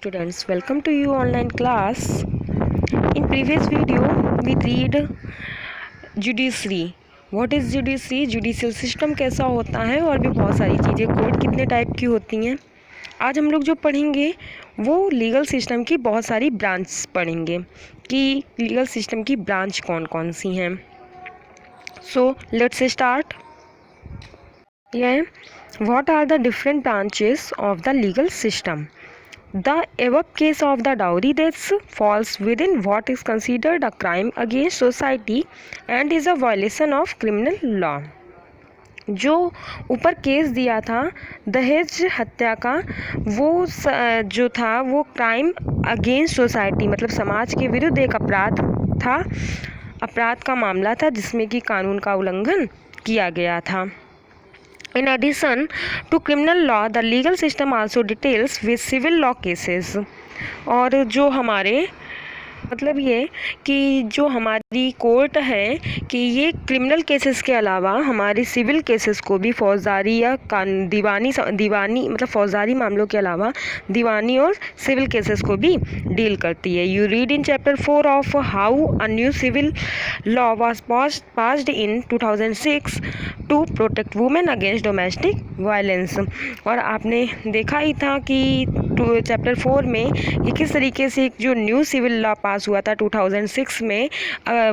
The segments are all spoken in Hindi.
Students, welcome to you online class. In previous video we read judiciary. What is judiciary? Judicial system कैसा होता है और भी बहुत सारी चीज़ें, कोर्ट कितने टाइप की होती हैं। आज हम लोग जो पढ़ेंगे वो लीगल सिस्टम की बहुत सारी ब्रांच पढ़ेंगे कि लीगल सिस्टम की ब्रांच कौन कौन सी हैं। So let's start. What are the different branches of the legal system? The above case of the dowry deaths falls within what is considered a crime against society and is a violation of criminal law. जो ऊपर केस दिया था दहेज हत्या का, वो जो था वो क्राइम अगेंस्ट सोसाइटी मतलब समाज के विरुद्ध एक अपराध था, अपराध का मामला था जिसमें कि कानून का उल्लंघन किया गया था। In addition to criminal law, the legal system also deals with civil law cases. और जो हमारे मतलब ये कि जो हमारी कोर्ट है कि ये क्रिमिनल केसेस के अलावा हमारी सिविल केसेस को भी फौजदारी या दीवानी मतलब फौजदारी मामलों के अलावा दीवानी और सिविल केसेस को भी डील करती है। You read in chapter 4 of how a new civil law was passed in 2006 to protect women against domestic violence. और आपने देखा ही था कि चैप्टर 4 में ये किस तरीके से जो न्यू सिविल लॉ पास हुआ था 2006 में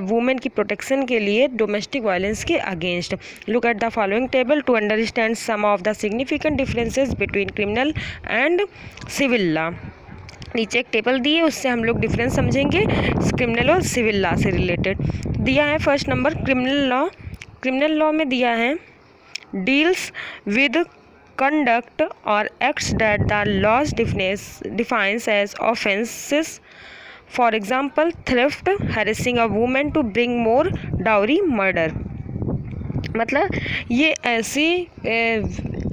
वुमेन की प्रोटेक्शन के लिए डोमेस्टिक वायलेंस के against. Look at the following table to understand some of the significant differences between criminal and civil law. नीचे एक टेबल दी है, उससे हम लोग डिफरेंस समझेंगे क्रिमिनल और सिविल लॉ से रिलेटेड। दिया है first number criminal law. Criminal law में दिया है deals with conduct or acts that the laws defines as offenses. For example, theft, harassing a woman to bring more dowry, murder. मतलब ये ऐसी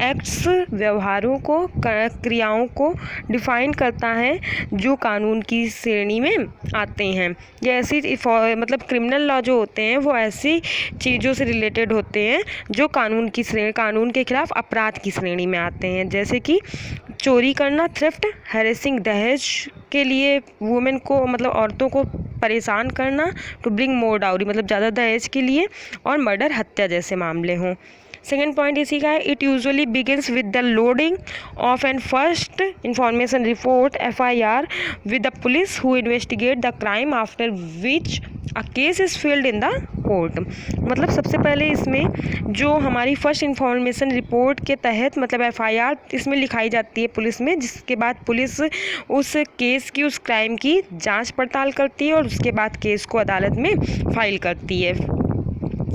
एक्ट्स व्यवहारों को क्रियाओं को डिफाइन करता है जो कानून की श्रेणी में आते हैं। ये ऐसी मतलब क्रिमिनल लॉ जो होते हैं वो ऐसी चीज़ों से रिलेटेड होते हैं जो कानून के खिलाफ अपराध की श्रेणी में आते हैं, जैसे कि चोरी करना, थ्रिफ्ट, हैरेसिंग दहेज के लिए वुमेन को मतलब औरतों को परेशान करना, टू ब्रिंग मोर डाउरी मतलब ज़्यादा दहेज के लिए, और मर्डर हत्या जैसे मामले हों। सेकेंड पॉइंट इसी का है it usually begins with the lodging of an first information report FIR with the police who investigate the crime after which a case is filed in the court. मतलब सबसे पहले इसमें जो हमारी फर्स्ट इंफॉर्मेशन रिपोर्ट के तहत मतलब FIR इसमें लिखाई जाती है पुलिस में, जिसके बाद पुलिस उस केस की उस क्राइम की जांच पड़ताल करती है और उसके बाद केस को अदालत में फाइल करती है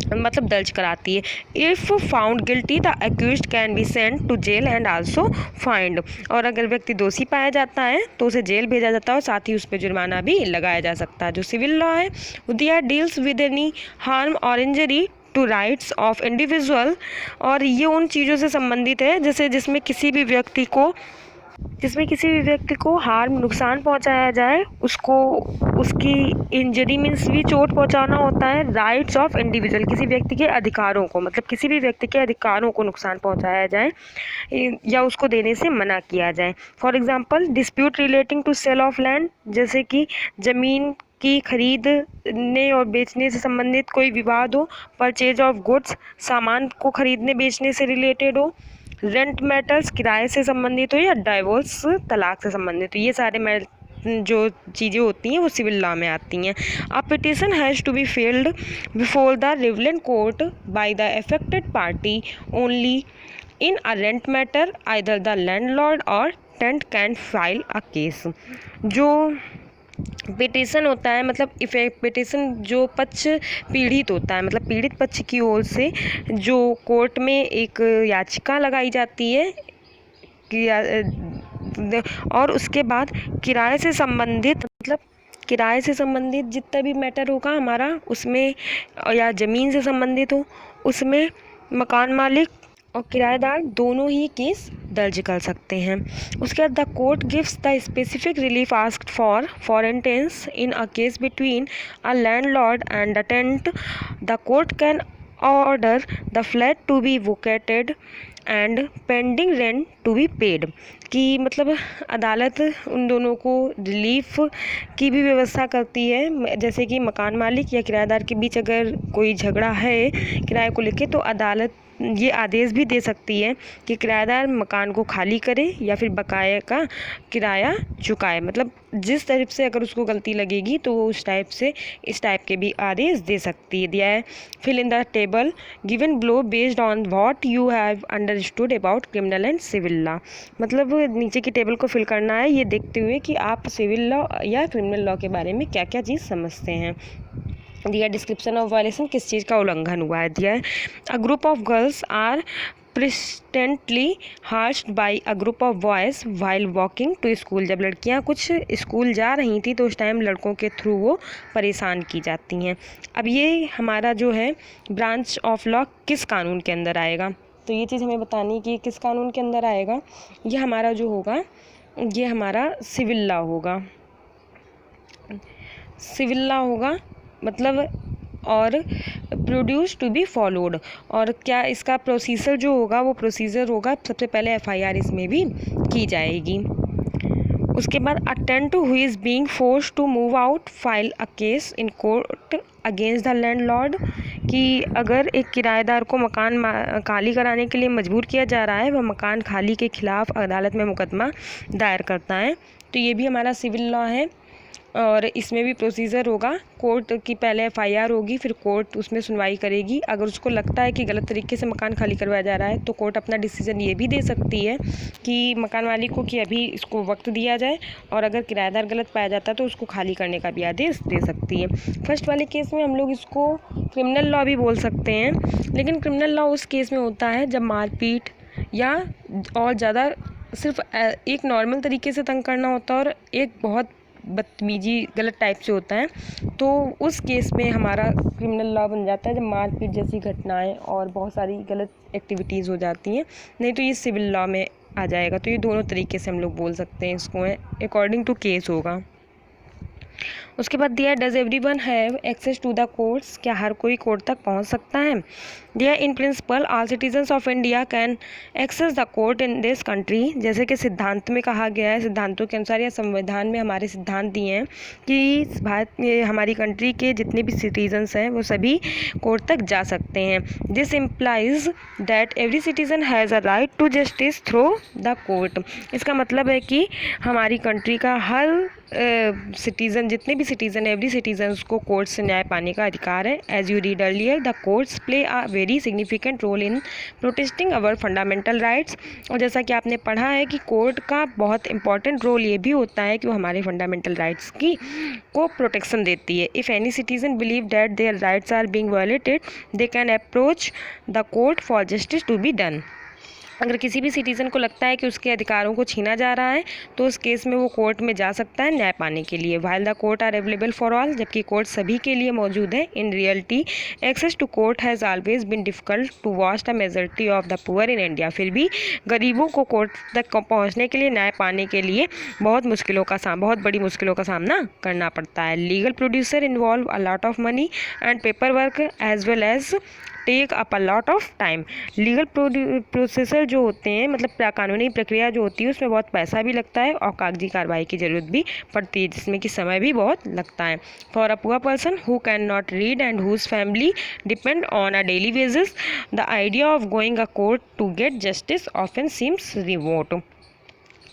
मतलब दर्ज कराती है। If found guilty the accused can be sent to jail and also fined. और अगर व्यक्ति दोषी पाया जाता है तो उसे जेल भेजा जाता है और साथ ही उस पर जुर्माना भी लगाया जा सकता है। जो सिविल लॉ है दिया डील्स विद एनी हार्म और injury to rights of individual. और ये उन चीज़ों से संबंधित है जैसे जिसमें किसी भी व्यक्ति को हार्म नुकसान पहुंचाया जाए, उसको उसकी इंजरी मीन्स भी चोट पहुंचाना होता है। राइट्स ऑफ इंडिविजुअल किसी व्यक्ति के अधिकारों को मतलब किसी भी व्यक्ति के अधिकारों को नुकसान पहुंचाया जाए या उसको देने से मना किया जाए। For example dispute relating to sale of land, जैसे कि ज़मीन की खरीदने और बेचने से संबंधित कोई विवाद हो। परचेज ऑफ गुड्स सामान को खरीदने बेचने से रिलेटेड हो। रेंट मैटर्स किराए से संबंधित हो या डाइवोर्स तलाक से संबंधित हो। ये सारे जो चीज़ें होती हैं वो सिविल लॉ में आती हैं। A petition has to be filed before the relevant court by the affected party only in a rent matter either the landlord or tenant can file a case. जो पिटिशन होता है मतलब पिटिशन जो पक्ष पीड़ित होता है मतलब पीड़ित पक्ष की ओर से जो कोर्ट में एक याचिका लगाई जाती है और उसके बाद किराए से संबंधित जितना भी मैटर होगा हमारा उसमें या ज़मीन से संबंधित हो उसमें मकान मालिक और किराएदार दोनों ही केस दर्ज कर सकते हैं। उसके बाद the court gives the specific relief asked for instance in a case between a landlord and the tent the court can order the flat to be vacated and pending rent to be paid, कि मतलब अदालत उन दोनों को रिलीफ की भी व्यवस्था करती है। जैसे कि मकान मालिक या किराएदार के बीच अगर कोई झगड़ा है किराए को लेके, तो अदालत ये आदेश भी दे सकती है कि किराएदार मकान को खाली करे या फिर बकाया का किराया चुकाए। मतलब जिस टाइप से अगर उसको गलती लगेगी तो वो उस टाइप से इस टाइप के भी आदेश दे सकती है। दिया है fill in the table given below based on what you have understood about criminal and civil law. मतलब नीचे की टेबल को फिल करना है ये देखते हुए कि आप सिविल लॉ या क्रिमिनल लॉ के बारे में क्या क्या चीज़ समझते हैं। दिया डिस्क्रिप्शन ऑफ वायलेशन, किस चीज़ का उल्लंघन हुआ है। दिया है a group of girls are persistently harassed by a group of boys while walking to school। जब लड़कियां कुछ स्कूल जा रही थी तो उस टाइम लड़कों के थ्रू वो परेशान की जाती हैं। अब ये हमारा जो है ब्रांच ऑफ लॉ किस कानून के अंदर आएगा, तो ये चीज़ हमें बतानी है कि किस कानून के अंदर आएगा। ये हमारा जो होगा ये हमारा सिविल लॉ होगा। सिविल लॉ होगा मतलब और प्रोड्यूस टू बी फॉलोड, और क्या इसका प्रोसीजर जो होगा वो प्रोसीजर होगा सबसे पहले एफआईआर इसमें भी की जाएगी। उसके बाद a tenant who is being forced to move out file a case in court against the landlord, कि अगर एक किराएदार को मकान खाली कराने के लिए मजबूर किया जा रहा है, वह मकान खाली के खिलाफ अदालत में मुकदमा दायर करता है, तो ये भी हमारा सिविल लॉ है। और इसमें भी प्रोसीजर होगा, कोर्ट की पहले एफआईआर होगी, फिर कोर्ट उसमें सुनवाई करेगी। अगर उसको लगता है कि गलत तरीके से मकान खाली करवाया जा रहा है तो कोर्ट अपना डिसीजन ये भी दे सकती है कि मकान मालिक को कि अभी इसको वक्त दिया जाए, और अगर किराएदार गलत पाया जाता है तो उसको खाली करने का भी आदेश दे सकती है। फर्स्ट वाले केस में हम लोग इसको क्रिमिनल लॉ भी बोल सकते हैं, लेकिन क्रिमिनल लॉ उस केस में होता है जब मारपीट या और ज़्यादा सिर्फ एक नॉर्मल तरीके से तंग करना होता है और एक बहुत बदतमीजी गलत टाइप से होता है, तो उस केस में हमारा क्रिमिनल लॉ बन जाता है जब मारपीट जैसी घटनाएं और बहुत सारी गलत एक्टिविटीज़ हो जाती हैं। नहीं तो ये सिविल लॉ में आ जाएगा। तो ये दोनों तरीके से हम लोग बोल सकते हैं इसको, अकॉर्डिंग टू केस होगा। उसके बाद दिया does everyone have access to the courts, क्या हर कोई कोर्ट तक पहुंच सकता है। दिया in principle all citizens of India can access the court in this country, जैसे कि सिद्धांत में कहा गया है, सिद्धांतों के अनुसार या संविधान में हमारे सिद्धांत दिए हैं कि भारत हमारी कंट्री के जितने भी सिटीजन्स हैं वो सभी कोर्ट तक जा सकते हैं। This implies that every citizen has a right to justice through the court, इसका मतलब है कि हमारी कंट्री का हर सिटीज़न, जितने भी सिटीज़न है, एवरी सिटीजन्स को कोर्ट से न्याय पाने का अधिकार है। As you read earlier the courts play a very significant role in protecting our fundamental rights, और जैसा कि आपने पढ़ा है कि कोर्ट का बहुत इंपॉर्टेंट रोल ये भी होता है कि वो हमारे फंडामेंटल राइट्स की को प्रोटेक्शन देती है। If any citizen believe that their rights are being violated they can approach the court for justice to be done, अगर किसी भी सिटीज़न को लगता है कि उसके अधिकारों को छीना जा रहा है तो उस केस में वो कोर्ट में जा सकता है न्याय पाने के लिए। While the court are available for all, जबकि कोर्ट सभी के लिए मौजूद है। In reality access to court has always been difficult to vast a majority of the poor in India, फिर भी गरीबों को कोर्ट तक पहुँचने के लिए, न्याय पाने के लिए बहुत बड़ी मुश्किलों का सामना करना पड़ता है। Legal producer involve a lot of money and paper work as well as take up a lot of time. Legal processor जो होते हैं, मतलब कानूनी प्रक्रिया जो होती है, उसमें बहुत पैसा भी लगता है और कागजी कार्रवाई की ज़रूरत भी पड़ती है, जिसमें कि समय भी बहुत लगता है। For a poor person who can not read and whose family depend on a daily basis the idea of going a court to get justice often seems remote,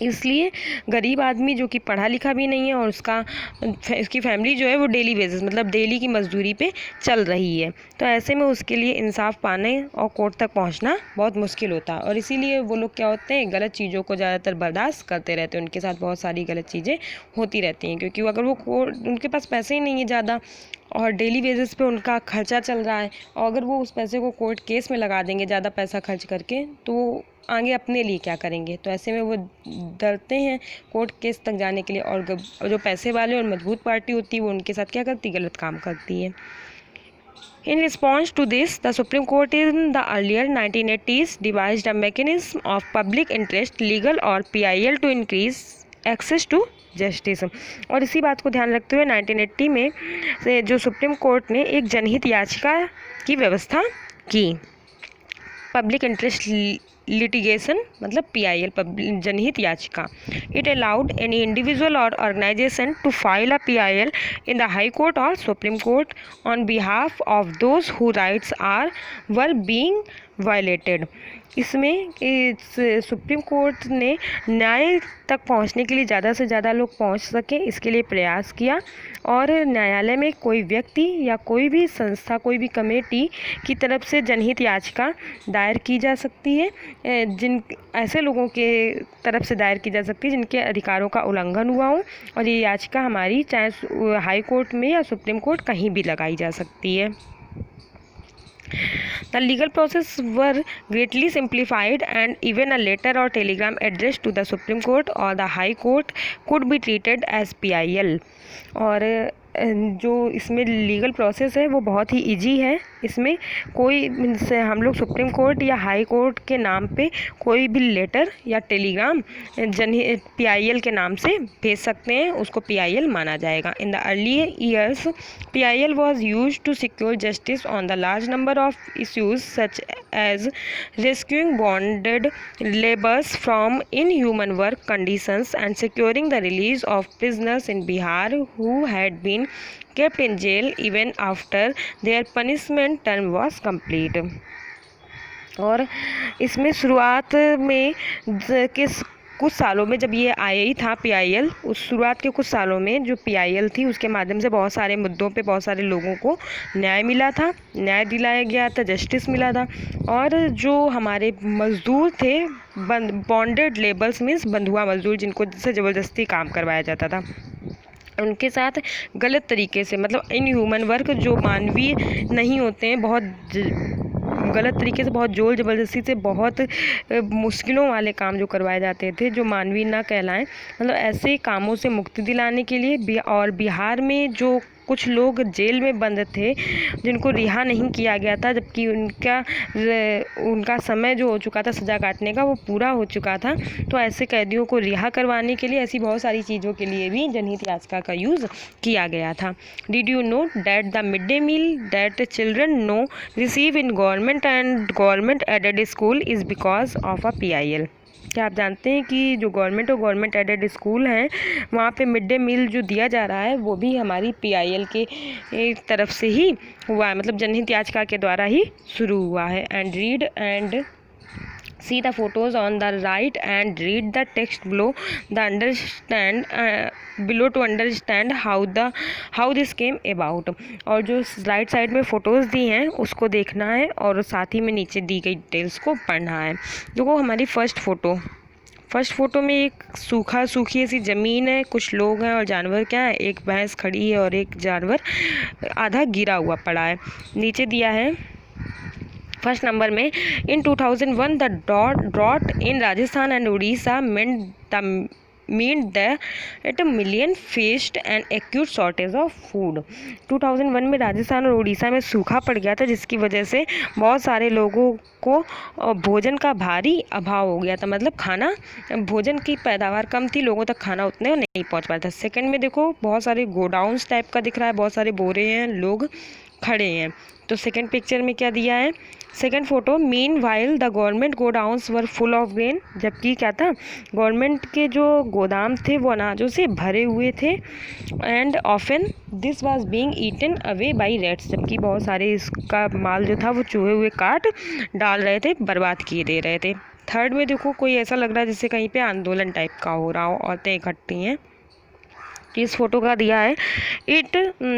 इसलिए गरीब आदमी जो कि पढ़ा लिखा भी नहीं है और उसकी फैमिली जो है वो डेली बेसिस मतलब डेली की मजदूरी पे चल रही है, तो ऐसे में उसके लिए इंसाफ पाने और कोर्ट तक पहुंचना बहुत मुश्किल होता है। और इसीलिए वो लोग क्या होते हैं, गलत चीज़ों को ज़्यादातर बर्दाश्त करते रहते हैं, उनके साथ बहुत सारी गलत चीज़ें होती रहती हैं, क्योंकि अगर वो उनके पास पैसे ही नहीं है ज़्यादा और डेली बेसिस पे उनका खर्चा चल रहा है, और अगर वो उस पैसे को कोर्ट केस में लगा देंगे ज़्यादा पैसा खर्च करके, तो आगे अपने लिए क्या करेंगे। तो ऐसे में वो डरते हैं कोर्ट केस तक जाने के लिए, और जो पैसे वाले और मजबूत पार्टी होती है वो उनके साथ क्या करती है, गलत काम करती है। In response to this, the Supreme Court in the earlier 1980s devised a mechanism of public interest, legal or PIL to increase access to justice। और इसी बात को ध्यान रखते हुए 1980 में से जो सुप्रीम कोर्ट ने एक जनहित याचिका की व्यवस्था की। पब्लिक इंटरेस्ट लिटिगेशन मतलब PIL, जनहित याचिका। It allowed any individual or organisation to file a PIL in the high court or supreme court on behalf of those who rights were being violated. इसमें सुप्रीम कोर्ट ने न्याय तक पहुंचने के लिए ज़्यादा से ज़्यादा लोग पहुंच सकें, इसके लिए प्रयास किया। और न्यायालय में कोई व्यक्ति या कोई भी संस्था, कोई भी कमेटी की तरफ से जनहित याचिका दायर की जा सकती है, जिन ऐसे लोगों के तरफ से दायर की जा सकती है जिनके अधिकारों का उल्लंघन हुआ हो, और ये याचिका हमारी चाहे हाई कोर्ट में या सुप्रीम कोर्ट कहीं भी लगाई जा सकती है। The legal process were greatly simplified and even a letter or telegram addressed to the Supreme Court or the High Court could be treated as PIL। और जो इसमें लीगल प्रोसेस है वो बहुत ही इजी है। इसमें कोई हम लोग सुप्रीम कोर्ट या हाई कोर्ट के नाम पे कोई भी लेटर या टेलीग्राम PIL के नाम से भेज सकते हैं, उसको PIL माना जाएगा। In the early years PIL was used to secure justice on the large number of issues such as rescuing bonded laborers from inhuman work conditions and securing the release of prisoners in Bihar who had been kept in jail even after their punishment term was complete। और इसमें शुरुआत में कुछ सालों में जब ये आया ही था PIL, उस शुरुआत के कुछ सालों में जो PIL थी उसके माध्यम से बहुत सारे मुद्दों पे बहुत सारे लोगों को न्याय मिला था, न्याय दिलाया गया था, जस्टिस मिला था। और जो हमारे मज़दूर थे, बॉन्डेड लेबर्स मीन्स बंधुआ मजदूर, जिनको से ज़बरदस्ती काम करवाया जाता था, उनके साथ गलत तरीके से मतलब इनह्यूमन वर्क, जो मानवीय नहीं होते हैं, बहुत गलत तरीके से, बहुत जोर ज़बरदस्ती से, बहुत मुश्किलों वाले काम जो करवाए जाते थे, जो मानवीय ना कहलाएं, मतलब ऐसे कामों से मुक्ति दिलाने के लिए। और बिहार में जो कुछ लोग जेल में बंद थे जिनको रिहा नहीं किया गया था, जबकि उनका समय जो हो चुका था सज़ा काटने का वो पूरा हो चुका था, तो ऐसे कैदियों को रिहा करवाने के लिए ऐसी बहुत सारी चीज़ों के लिए भी जनहित याचिका का यूज़ किया गया था। Did you know that the mid day meal that children now receive in government and government aided school is because of a PIL। क्या आप जानते हैं कि जो गवर्नमेंट और गवर्नमेंट एडेड स्कूल हैं वहाँ पे मिड डे मील जो दिया जा रहा है वो भी हमारी PIL के तरफ से ही हुआ है, मतलब जनहित याचिका के द्वारा ही शुरू हुआ है। And read and see the photos on the right and read the text below to understand how this came about। और जो राइट साइड में फ़ोटोज़ दी हैं उसको देखना है और साथ ही में नीचे दी गई डिटेल्स को पढ़ना है। देखो हमारी फर्स्ट फ़ोटो में एक सूखी ऐसी ज़मीन है, कुछ लोग हैं और जानवर क्या है, एक भैंस खड़ी है और एक जानवर आधा गिरा हुआ पड़ा है। नीचे दिया है फर्स्ट नंबर में, in 2001 the drought in Rajasthan and Orissa meant that a million faced an acute shortage of food। 2001 में राजस्थान और उड़ीसा में सूखा पड़ गया था, जिसकी वजह से बहुत सारे लोगों को भोजन का भारी अभाव हो गया था, मतलब भोजन की पैदावार कम थी, लोगों तक खाना उतने नहीं पहुंच पाया था। सेकंड में देखो बहुत सारे गोडाउन्स टाइप का दिख रहा है, बहुत सारे बोरे हैं, लोग खड़े हैं। तो सेकंड पिक्चर में क्या दिया है, second photo, mean while the government godowns were full of grain. जबकि क्या था, गवर्नमेंट के जो गोदाम थे वो अनाजों से भरे हुए थे। And often this was being eaten away by rats. जबकि बहुत सारे इसका माल जो था वो चूहे हुए काट डाल रहे थे, बर्बाद किए दे रहे थे। थर्ड में देखो कोई ऐसा लग रहा है जैसे कहीं पे आंदोलन टाइप का हो रहा हो, औरतें इकट्ठी हैं। इस फोटो का दिया है,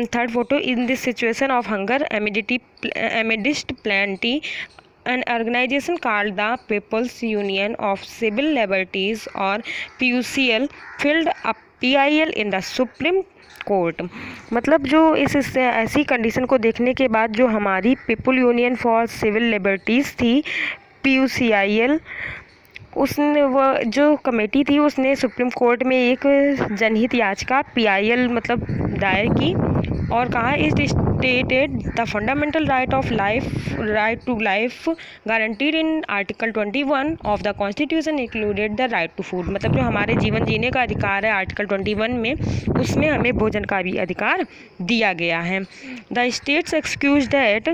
third photo, in this situation of hunger amidst plenty an organization called the People's Union of Civil Liberties और PUCL filled a PIL in the Supreme court. मतलब जो इस ऐसी कंडीशन को देखने के बाद जो हमारी people union for civil liberties थी PUCIL, उसने वो जो कमेटी थी उसने सुप्रीम कोर्ट में एक जनहित याचिका PIL मतलब दायर की और कहा stated the fundamental right to life guaranteed in Article 21 of the Constitution included the right to food। मतलब जो हमारे जीवन जीने का अधिकार है आर्टिकल 21 में, उसमें हमें भोजन का भी अधिकार दिया गया है। The states excuse that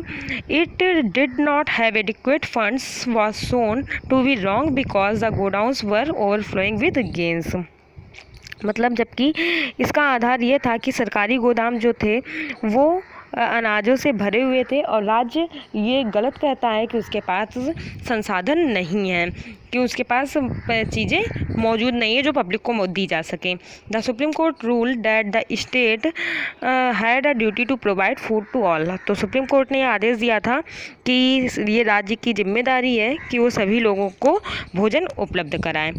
it did not have adequate funds was shown to be wrong because the godowns were overflowing with gains। मतलब जबकि इसका आधार ये था कि सरकारी गोदाम जो थे वो अनाजों से भरे हुए थे और राज्य ये गलत कहता है कि उसके पास संसाधन नहीं है, कि उसके पास चीज़ें मौजूद नहीं है जो पब्लिक को दी जा सके। The supreme court rule that the state had a duty to provide food to all. तो सुप्रीम कोर्ट ने आदेश दिया था कि ये राज्य की जिम्मेदारी है कि वो सभी लोगों को भोजन उपलब्ध कराएं।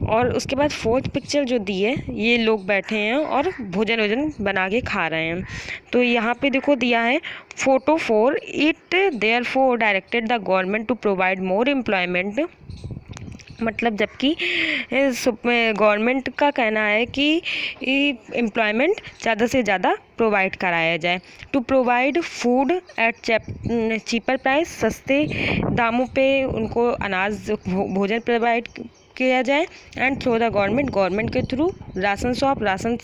और उसके बाद फोर्थ पिक्चर जो दी है, ये लोग बैठे हैं और भोजन बना के खा रहे हैं। तो यहाँ पे देखो दिया है photo 4, it therefore directed the government to provide more employment. मतलब जबकि गवर्नमेंट का कहना है कि एम्प्लॉयमेंट ज़्यादा से ज़्यादा प्रोवाइड कराया जाए। To provide food at cheaper price, सस्ते दामों पे उनको अनाज भोजन प्रोवाइड किया जाए। एंड थ्रू द गवर्नमेंट के थ्रू राशन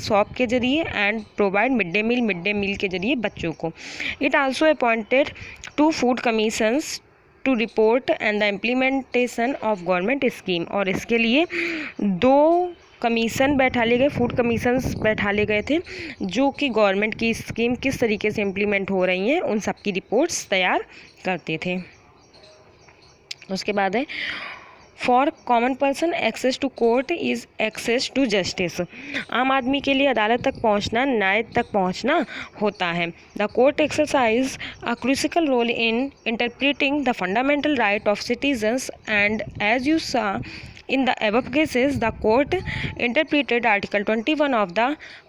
शॉप के जरिए, and provide mid day meal के जरिए बच्चों को। It also appointed 2 food commissions to report and the implementation of government scheme. और इसके लिए 2 कमीशन बैठा लिए गए, फूड कमीशंस बैठा लिए गए थे, जो कि गवर्नमेंट की स्कीम किस तरीके से इम्प्लीमेंट हो रही हैं उन सब की रिपोर्ट्स तैयार करते थे। उसके बाद है for common person access to court is access to justice. आम आदमी के लिए अदालत तक पहुंचना न्याय तक पहुंचना होता है। The court exercise a crucial role in interpreting the fundamental right of citizens and as you saw in the above cases the court interpreted article 21 of the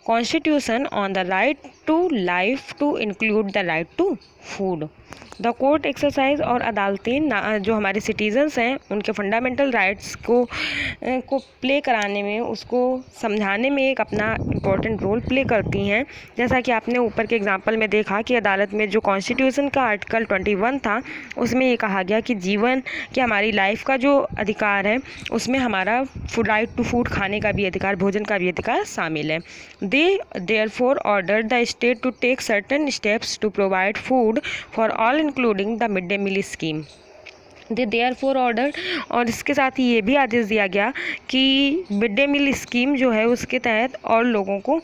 constitution on the right to life to include the right to food। The court exercise और अदालतें जो हमारे सिटीजन्स हैं उनके फंडामेंटल राइट्स को प्ले कराने में, उसको समझाने में एक अपना इम्पोर्टेंट रोल प्ले करती हैं। जैसा कि आपने ऊपर के एग्जांपल में देखा कि अदालत में जो कॉन्स्टिट्यूशन का आर्टिकल 21 था उसमें ये कहा गया कि जीवन कि हमारी लाइफ का जो अधिकार है उसमें हमारा राइट टू फूड, खाने का भी अधिकार, भोजन का भी अधिकार शामिल है। They therefore order the state to take certain steps to provide food for all including the mid day meal scheme. They therefore order, और इसके साथ ही ये भी आदेश दिया गया कि मिड डे मील स्कीम जो है उसके तहत और लोगों को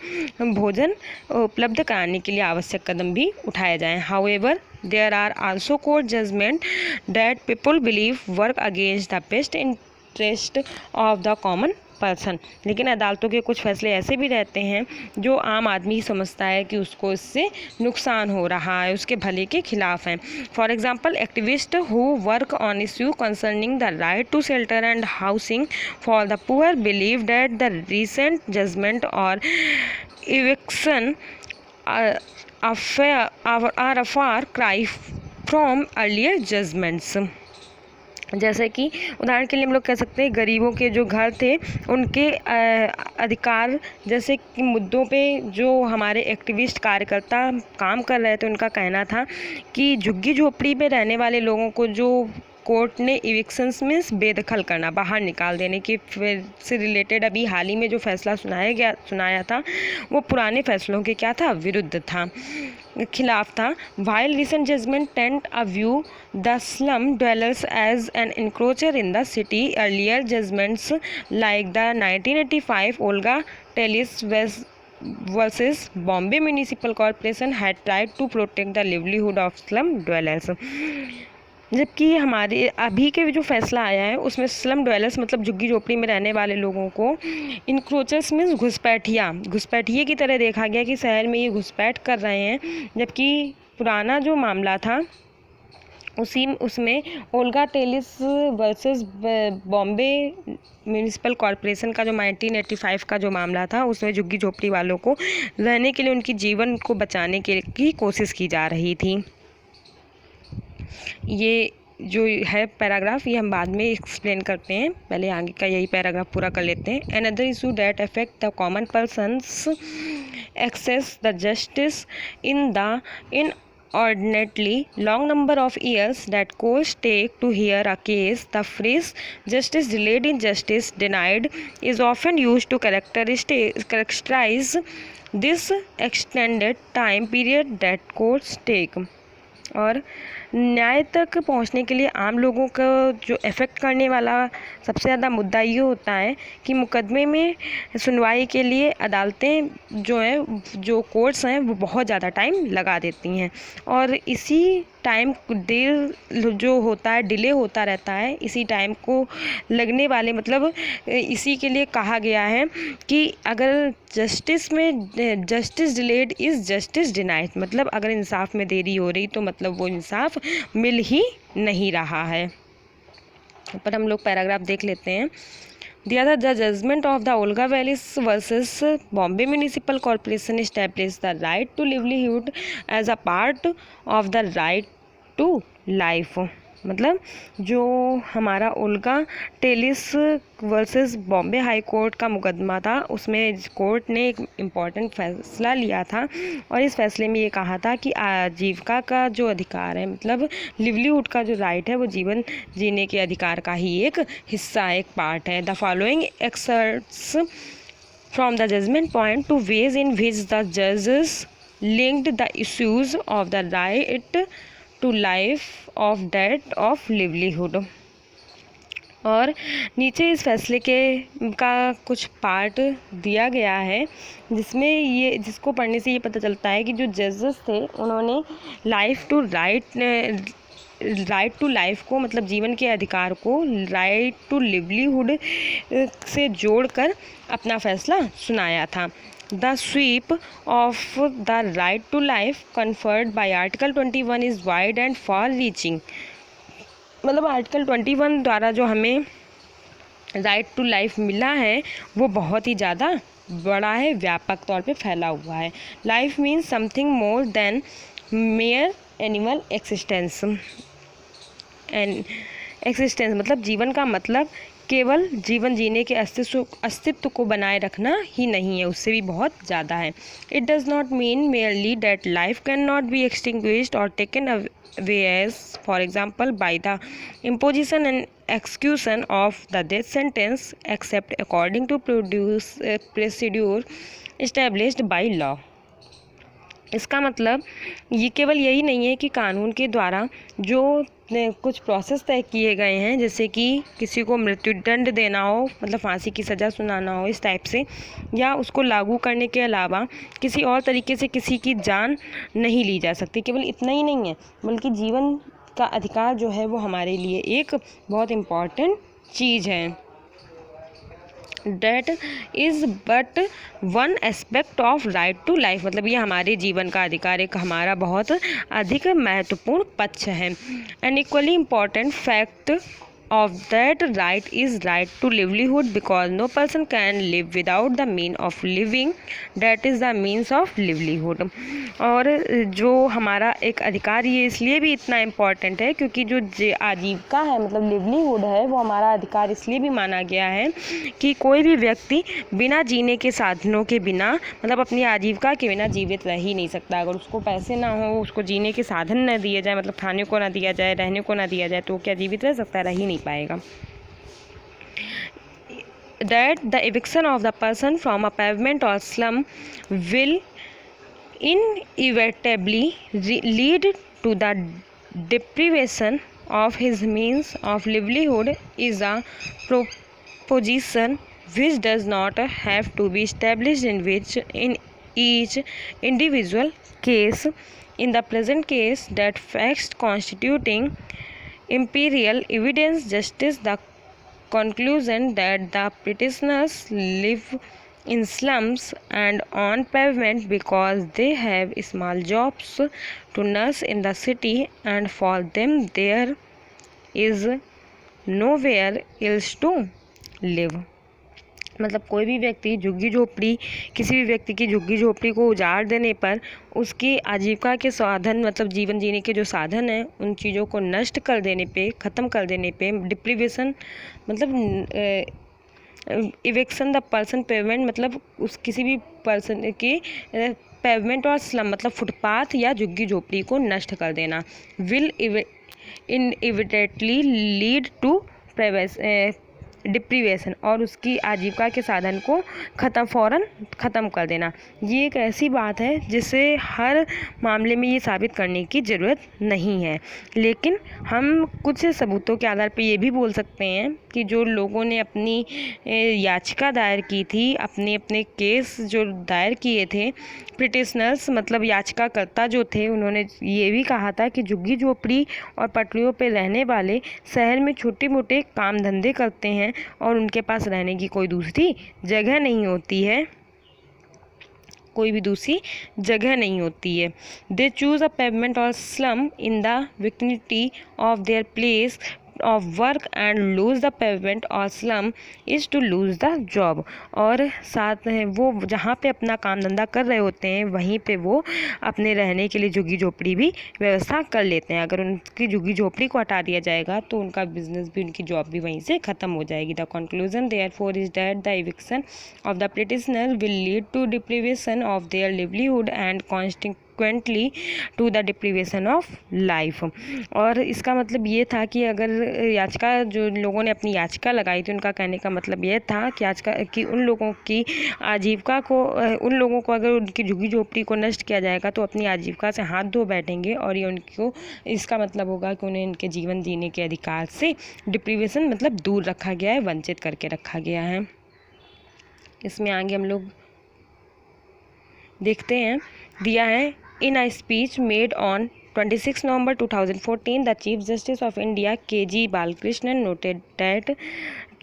भोजन उपलब्ध कराने के लिए आवश्यक कदम भी उठाए जाएं। However there are also court judgement that people believe work against the best interest of the common person. लेकिन अदालतों के कुछ फैसले ऐसे भी रहते हैं जो आम आदमी समझता है कि उसको इससे नुकसान हो रहा है, उसके भले के खिलाफ हैं। For example activist who work on issue concerning the right to shelter and housing for the poor believe that the recent judgement or eviction are a far cry from earlier judgements. जैसे कि उदाहरण के लिए हम लोग कह सकते हैं गरीबों के जो घर थे उनके अधिकार जैसे कि मुद्दों पे जो हमारे एक्टिविस्ट कार्यकर्ता काम कर रहे थे, उनका कहना था कि झुग्गी झोपड़ी में रहने वाले लोगों को जो कोर्ट ने इविक्शंस में बेदखल करना, बाहर निकाल देने के से रिलेटेड अभी हाल ही में जो फैसला सुनाया था वो पुराने फैसलों के क्या था, विरुद्ध था, खिलाफ था। While recent judgment tend to view the slum dwellers as an encroacher in the city, earlier judgments like the 1985 Olga Tellis versus Bombay Municipal Corporation had tried to protect the livelihood of slum dwellers। जबकि हमारे अभी के जो फैसला आया है उसमें स्लम ड्वेलर्स मतलब झुग्गी झोपड़ी में रहने वाले लोगों को इंक्रोचर्स मीन्स घुसपैठिए की तरह देखा गया कि शहर में ये घुसपैठ कर रहे हैं। जबकि पुराना जो मामला था उसमें Olga Tellis versus Bombay municipal corporation का जो 1985 का जो मामला था उसमें झुग्गी झोपड़ी वालों को रहने के लिए उनकी जीवन को बचाने की कोशिश की जा रही थी। ये जो है पैराग्राफ ये हम बाद में एक्सप्लेन करते हैं, पहले आगे का यही पैराग्राफ पूरा कर लेते हैं। Another issue that affect the common persons access the justice in ordinarily long number of years that courts take to hear a case. The phrase justice delayed in justice denied is often used to characterize this extended time period that courts take. और न्याय तक पहुंचने के लिए आम लोगों को जो इफ़ेक्ट करने वाला सबसे ज़्यादा मुद्दा ये होता है कि मुकदमे में सुनवाई के लिए अदालतें जो कोर्ट्स हैं वो बहुत ज़्यादा टाइम लगा देती हैं और इसी टाइम देर जो होता है डिले होता रहता है। इसी टाइम को लगने वाले मतलब इसी के लिए कहा गया है कि अगर जस्टिस में justice delayed is justice denied, मतलब अगर इंसाफ में देरी हो रही तो मतलब वो इंसाफ मिल ही नहीं रहा है। पर हम लोग पैराग्राफ देख लेते हैं। The judgment of the Olga Vallis versus Bombay Municipal Corporation established the right to livelihood as a part of the right to life। मतलब जो हमारा Olga Tellis versus Bombay high court का मुकदमा था उसमें कोर्ट ने एक इम्पॉर्टेंट फैसला लिया था और इस फैसले में ये कहा था कि आजीविका का जो अधिकार है मतलब लिवलीहुड का जो राइट है वो जीवन जीने के अधिकार का ही एक हिस्सा एक पार्ट है। The following excerpts from the judgement point to ways in which the जजेस linked the issues of the right to life of date of livelihood. और नीचे इस फैसले का कुछ पार्ट दिया गया है जिसको पढ़ने से ये पता चलता है कि जो जजेस थे उन्होंने राइट टू लाइफ को मतलब जीवन के अधिकार को राइट टू लिवलीहुड से जोड़कर अपना फैसला सुनाया था। The sweep of the right to life conferred by Article 21 is wide and far-reaching। मतलब आर्टिकल 21 द्वारा जो हमें राइट टू लाइफ मिला है वो बहुत ही ज़्यादा बड़ा है, व्यापक तौर पे फैला हुआ है। Life means something more than mayor animal existence मतलब जीवन का मतलब केवल जीवन जीने के अस्तित्व को बनाए रखना ही नहीं है, उससे भी बहुत ज़्यादा है। It does not mean merely that life can not be extinguished or taken away as for example by the imposition and execution of the death sentence except according to procedure established by law। इसका मतलब ये केवल यही नहीं है कि कानून के द्वारा जो कुछ प्रोसेस तय किए गए हैं जैसे कि किसी को मृत्युदंड देना हो मतलब फांसी की सज़ा सुनाना हो इस टाइप से, या उसको लागू करने के अलावा किसी और तरीके से किसी की जान नहीं ली जा सकती। केवल इतना ही नहीं है बल्कि जीवन का अधिकार जो है वो हमारे लिए एक बहुत इम्पॉर्टेंट चीज़ है। That is but one aspect of right to life मतलब ये हमारे जीवन का अधिकार एक हमारा बहुत अधिक महत्वपूर्ण पक्ष है। N equally important fact of that right is right to livelihood because no person can live without the mean of living, that is the means of livelihood। और जो हमारा एक अधिकार ये इसलिए भी इतना इम्पॉर्टेंट है क्योंकि जो आजीविका है मतलब लिवलीहुड है वो हमारा अधिकार इसलिए भी माना गया है कि कोई भी व्यक्ति बिना जीने के साधनों के बिना मतलब अपनी आजीविका के बिना जीवित रह ही नहीं सकता। अगर उसको पैसे ना हो, उसको जीने के साधन न दिए जाए मतलब खाने को ना दिया जाए, रहने को ना दिया जाए तो क्या जीवित रह सकता है? रह ही नहीं पाएगा। That the eviction of the person from a pavement or slum will inevitably lead to the deprivation of his means of livelihood is a proposition which does not have to be established in each individual case. In the present case, that facts constituting imperial evidence justice the conclusion that the petitioners live in slums and on pavement because they have small jobs to nurse in the city and for them there is nowhere else to live। मतलब कोई भी व्यक्ति किसी भी व्यक्ति की झुग्गी झोपड़ी को उजाड़ देने पर उसकी आजीविका के साधन मतलब जीवन जीने के जो साधन हैं उन चीज़ों को नष्ट कर देने पे, ख़त्म कर देने पे डिप्रीवेशन मतलब इवेक्शन द पर्सन पेमेंट मतलब उस किसी भी पर्सन के पेवमेंट और स्लम मतलब फुटपाथ या झुग्गी झोपड़ी को नष्ट कर देना विल इनएविटेटली लीड टू डिप्रीवेशन और उसकी आजीविका के साधन को फ़ौरन ख़त्म कर देना। ये एक ऐसी बात है जिसे हर मामले में ये साबित करने की ज़रूरत नहीं है, लेकिन हम कुछ सबूतों के आधार पर ये भी बोल सकते हैं कि जो लोगों ने अपनी याचिका दायर की थी, अपने अपने केस जो दायर किए थे, पिटिशनर्स मतलब याचिकाकर्ता जो थे, उन्होंने ये भी कहा था कि झुग्गी झोपड़ी और पटरियों पर रहने वाले शहर में छोटे मोटे काम धंधे करते हैं और उनके पास रहने की कोई दूसरी जगह नहीं होती है, कोई भी दूसरी जगह नहीं होती है। They choose a pavement or slum in the vicinity of their place of work and lose the pavement or slum is to lose the job. और साथ में वो जहाँ पे अपना काम धंधा कर रहे होते हैं वहीं पे वो अपने रहने के लिए झुग्गी झोपड़ी भी व्यवस्था कर लेते हैं। अगर उनकी झुग्गी झोपड़ी को हटा दिया जाएगा तो उनका बिजनेस भी, उनकी जॉब भी वहीं से ख़त्म हो जाएगी। The conclusion therefore is that the eviction of the petitioner will lead to deprivation of their livelihood and consequently to the deprivation of life. और इसका मतलब ये था कि अगर याचिका, जो लोगों ने अपनी याचिका लगाई थी, उनका कहने का मतलब ये था कि कि उन लोगों की आजीविका को, उन लोगों को अगर उनकी झुग्गी झोपड़ी को नष्ट किया जाएगा तो अपनी आजीविका से हाथ धो बैठेंगे और ये उनको, इसका मतलब होगा कि उन्हें इनके जीवन जीने के अधिकार से डिप्रीवेशन मतलब दूर रखा गया है, वंचित करके रखा गया है। इसमें आगे हम लोग देखते हैं, दिया है in a speech made on 26 November 2014 the Chief Justice of India K.G. Balakrishnan noted that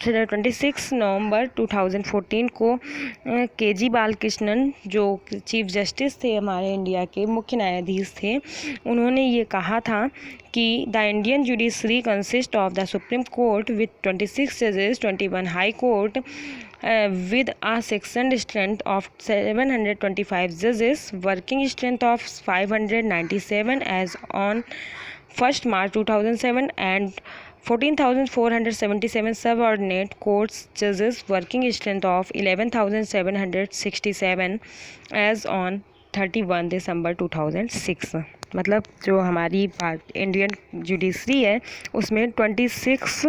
26 नवंबर 2014 को के.जी. बालकृष्णन जो चीफ जस्टिस थे, हमारे इंडिया के मुख्य न्यायाधीश थे, उन्होंने ये कहा था कि the Indian judiciary consist of the supreme court with 26 जजेस, 21 high court with a section strength of 725 judges, working strength of 597 as on 1st March 2007 and 14,477 subordinate courts judges, working strength of 11,767 as on 31 December 2006। मतलब जो हमारी इंडियन जुडिशरी है उसमें 26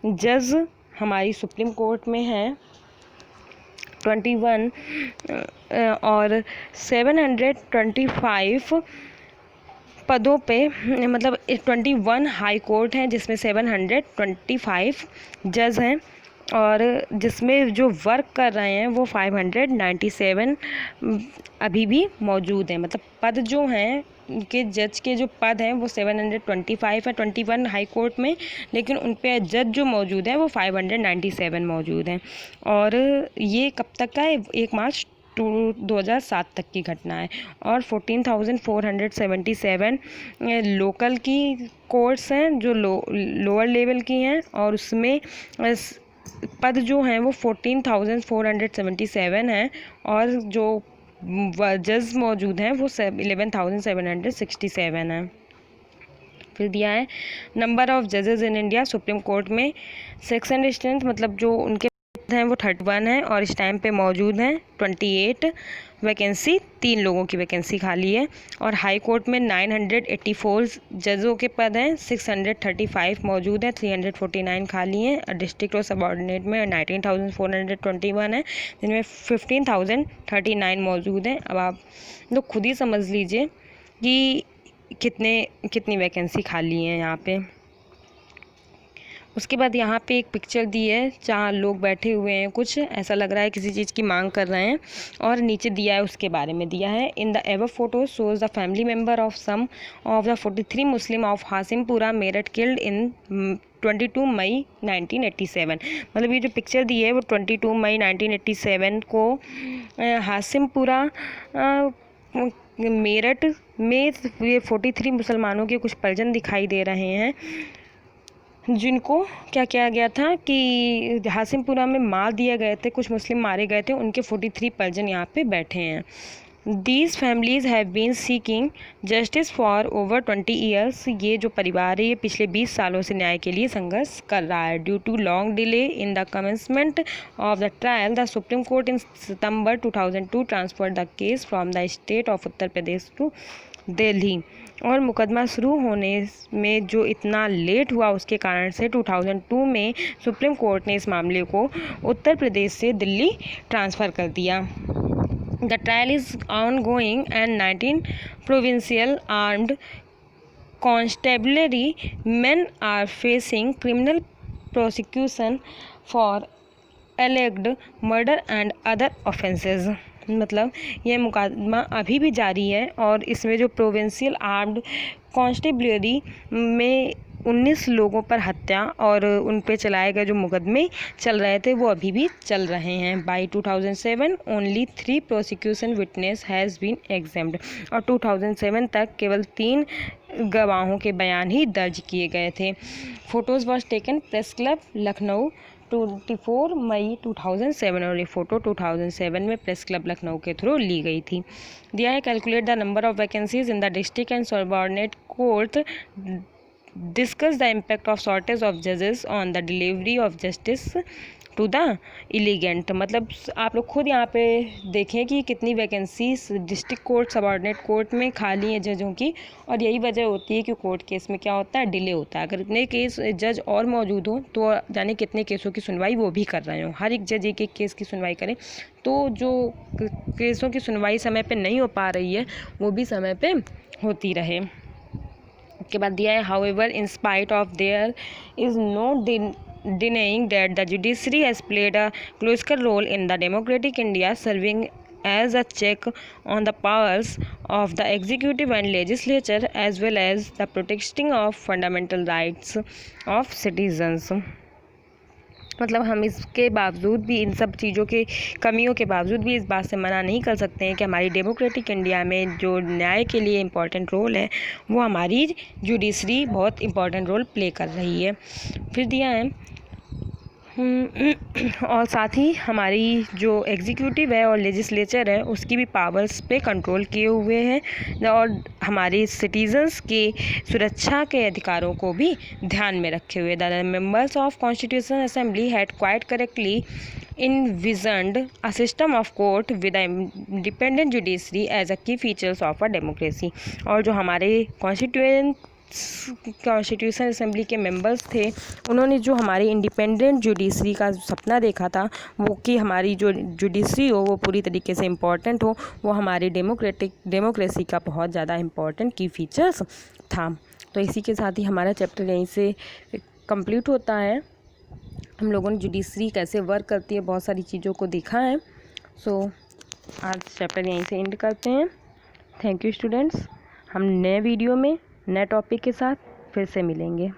जज हमारी सुप्रीम कोर्ट में हैं, 21 और 725 पदों पे, मतलब 21 हाई कोर्ट हैं जिसमें 725 जज हैं और जिसमें जो वर्क कर रहे हैं वो 597 अभी भी मौजूद हैं। मतलब पद जो हैं के जज के जो पद हैं वो 725 है 21 हाई कोर्ट में, लेकिन उन पे जज जो मौजूद हैं वो 597 मौजूद हैं। और ये कब तक का है? 1 मार्च 2007 तक की घटना है। और 14,477 लोकल की कोर्ट्स हैं जो लोअर लेवल की हैं और उसमें पद जो हैं वो 14,477 हैं और जो जज मौजूद हैं वो 11,767 हैं। फिर दिया है नंबर ऑफ जजेस इन इंडिया सुप्रीम कोर्ट में सेक्शन स्ट्रेंथ, मतलब जो उनके हैं वो 31 है और इस टाइम पे मौजूद हैं 28 वैकेंसी, 3 लोगों की वैकेंसी खाली है। और हाई कोर्ट में 984 जजों के पद हैं, 635 मौजूद हैं, 349 खाली हैं। और डिस्ट्रिक्ट और सबऑर्डिनेट में 19,421 है जिनमें 15,039 मौजूद हैं। अब आप लोग खुद ही समझ लीजिए कि कितनी वैकेंसी खाली हैं यहाँ पे। उसके बाद यहाँ पे एक पिक्चर दी है जहाँ लोग बैठे हुए हैं, कुछ ऐसा लग रहा है किसी चीज़ की मांग कर रहे हैं, और नीचे दिया है उसके बारे में दिया है in the ever photo shows the family member of some of the 43 Muslim of Hashimpura Meerut killed in 22 May 1987। मतलब ये जो पिक्चर दी है वो 22 मई 1987 को हासिमपुरा मेरठ में ये 43 मुसलमानों के कुछ परिजन दिखाई दे रहे हैं जिनको क्या किया गया था कि हासिमपुरा में मार दिए गए थे, कुछ मुस्लिम मारे गए थे, उनके 43 परिजन यहाँ पे बैठे हैं। These families have been seeking justice for over 20 years. ये जो परिवार है ये पिछले 20 सालों से न्याय के लिए संघर्ष कर रहा है. Due to long delay in the commencement of the trial, the Supreme Court in September 2002 transferred the case from the state of Uttar Pradesh to Delhi. और मुकदमा शुरू होने में जो इतना लेट हुआ उसके कारण से 2002 में सुप्रीम कोर्ट ने इस मामले को उत्तर प्रदेश से दिल्ली ट्रांसफ़र कर दिया. The trial is ongoing and 19 provincial armed constabulary men are facing criminal prosecution for alleged murder and other offences. मतलब यह मुकदमा अभी भी जारी है और इसमें जो प्रोविंशियल आर्म्ड कॉन्स्टेबलरी में 19 लोगों पर हत्या और उन पे चलाए गए जो मुकदमे चल रहे थे वो अभी भी चल रहे हैं. By 2007 only 3 prosecution witness has been examined. और 2007 तक केवल 3 गवाहों के बयान ही दर्ज किए गए थे. Photos was taken press club Lucknow 24 मई 2007. और ये फ़ोटो 2007 में प्रेस क्लब लखनऊ के थ्रू ली गई थी. दिया है calculate the number of vacancies in the district and subordinate court. Discuss the impact of shortage of जजेस on the delivery of justice to the litigant. मतलब आप लोग खुद यहाँ पे देखें कि कितनी vacancies district court subordinate court में खाली है जजों की. और यही वजह होती है कि कोर्ट केस में क्या होता है, डिले होता है. अगर इतने केस जज और मौजूद हो तो जाने कितने केसों की सुनवाई वो भी कर रहे हो. हर एक जज एक एक केस की सुनवाई करें तो जो केसों की सुनवाई समय पे नहीं हो पा रही है वो भी समय पे होती रहे. के बाद दिया है however in spite of there is no denying that the judiciary has played a crucial role in the democratic India, serving as a check on the powers of the executive and legislature as well as the protecting of fundamental rights of citizens. मतलब हम इसके बावजूद भी इन सब चीज़ों के कमियों के बावजूद भी इस बात से मना नहीं कर सकते हैं कि हमारी डेमोक्रेटिक इंडिया में जो न्याय के लिए इम्पॉर्टेंट रोल है वो हमारी जुडिशरी बहुत इम्पॉर्टेंट रोल प्ले कर रही है. फिर दिया है और साथ ही हमारी जो एग्जीक्यूटिव है और लेजिस्लेचर है उसकी भी पावर्स पे कंट्रोल किए हुए हैं और हमारे सिटीजन्स के सुरक्षा के अधिकारों को भी ध्यान में रखे हुए. The members of constitutional assembly had quite correctly envisioned a system of court with an independent judiciary as a key features of a democracy. और जो हमारे कॉन्स्टिट्यूशन असेंबली के मेंबर्स थे उन्होंने जो हमारी इंडिपेंडेंट जुडिशरी का सपना देखा था वो कि हमारी जो जुडिशरी हो वो पूरी तरीके से इम्पॉर्टेंट हो, वो हमारी डेमोक्रेसी का बहुत ज़्यादा इम्पॉर्टेंट की फीचर्स था. तो इसी के साथ ही हमारा चैप्टर यहीं से कंप्लीट होता है. हम लोगों ने जुडिशरी कैसे वर्क करती है बहुत सारी चीज़ों को देखा है. सो आज चैप्टर यहीं से एंड करते हैं. Thank you students. हम नए वीडियो में नए टॉपिक के साथ फिर से मिलेंगे.